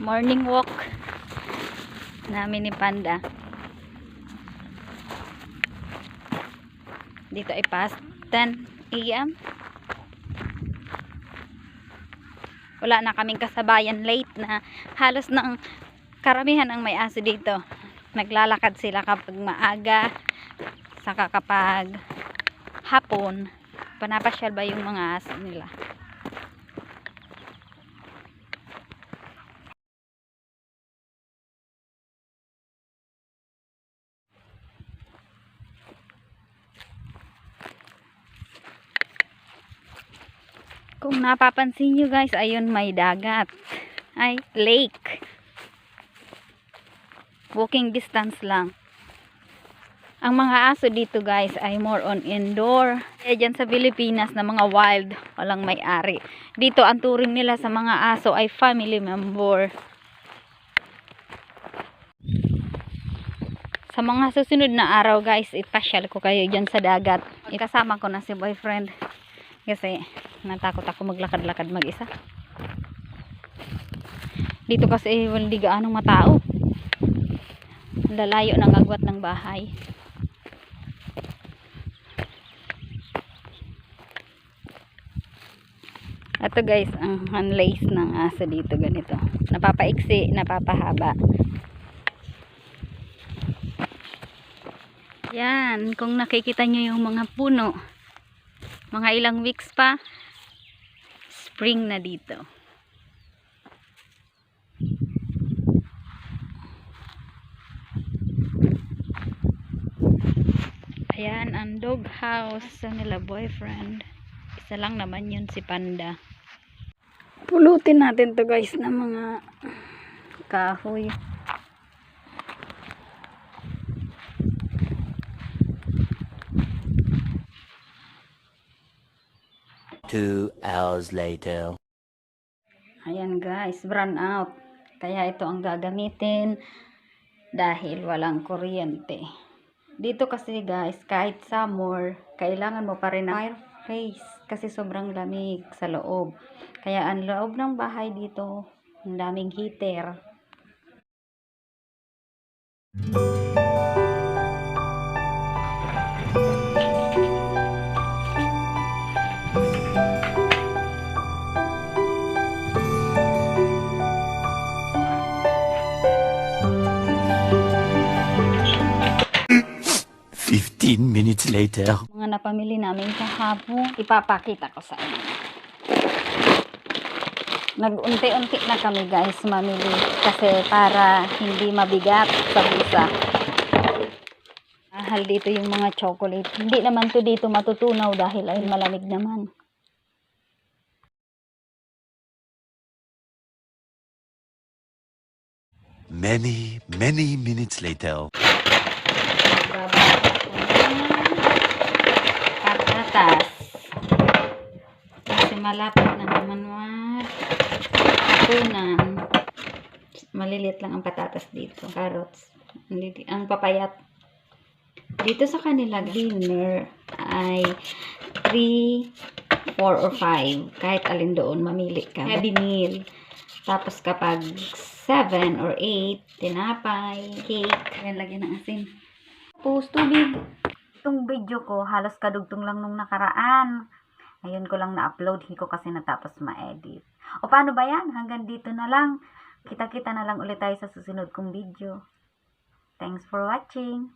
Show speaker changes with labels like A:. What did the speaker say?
A: Morning walk namin ni Panda. Dito ay past 10 AM. Wala na kaming kasabayan late na halos ng karamihan ang may aso dito. Naglalakad sila kapag maaga, saka kapag hapon. Panapasyal ba yung mga aso nila? Kung napapansin nyo guys, ayun may dagat. Ay, lake. Walking distance lang. Ang mga aso dito guys ay more on indoor. Kaya dyan sa Pilipinas na mga wild, walang may-ari. Dito ang turing nila sa mga aso ay family member. Sa mga susunod na araw guys, ipasyal ko kayo dyan sa dagat. Ikasama ko na si boyfriend. Kasi natakot ako maglakad-lakad mag-isa. Dito kasi hindi gaanong matao. Lalayo ng agwat ng bahay. Ito guys, ang handlace ng aso dito ganito. Napapaiksi, napapahaba. Yan, kung nakikita nyo yung mga puno, mga ilang weeks pa, spring na dito. Ayan, ang dog house sa nila boyfriend. Isa lang naman yun si Panda. Pulutin natin to guys ng mga kahoy.
B: 2 hours later.
A: Ayan guys, brown out. Kaya ito ang gagamitin dahil walang kuryente. Dito kasi guys, kahit summer, kailangan mo pa rin ng fireplace kasi sobrang lamig sa loob. Kaya ang loob ng bahay dito, ang daming heater.
B: Minutes later.
A: Mga napamili namin kahapon, ipapakita ko sa inyo. Nag-unti-unti na kami guys mamili kasi para hindi mabigat sa bulsa. Mahal dito yung mga chocolate. Hindi naman to dito matutunaw dahil ay malamig naman.
B: Many minutes later.
A: Patatas. Kasi malapit na naman hapunan. Maliliit lang ang patatas dito. Carrots. Ang papayat. Dito sa kanila dinner ay 3, 4 or 5. Kahit alin doon mamili ka. Heavy meal. Tapos kapag 7 or 8, tinapay, cake. Ayan, lagyan ng asin. Tapos tubig. Itong video ko, halos kadugtong lang nung nakaraan. Ngayon ko lang na-upload. Hindi ko kasi natapos ma-edit. O paano ba yan? Hanggang dito na lang. Kita-kita na lang ulit tayo sa susunod kong video. Thanks for watching.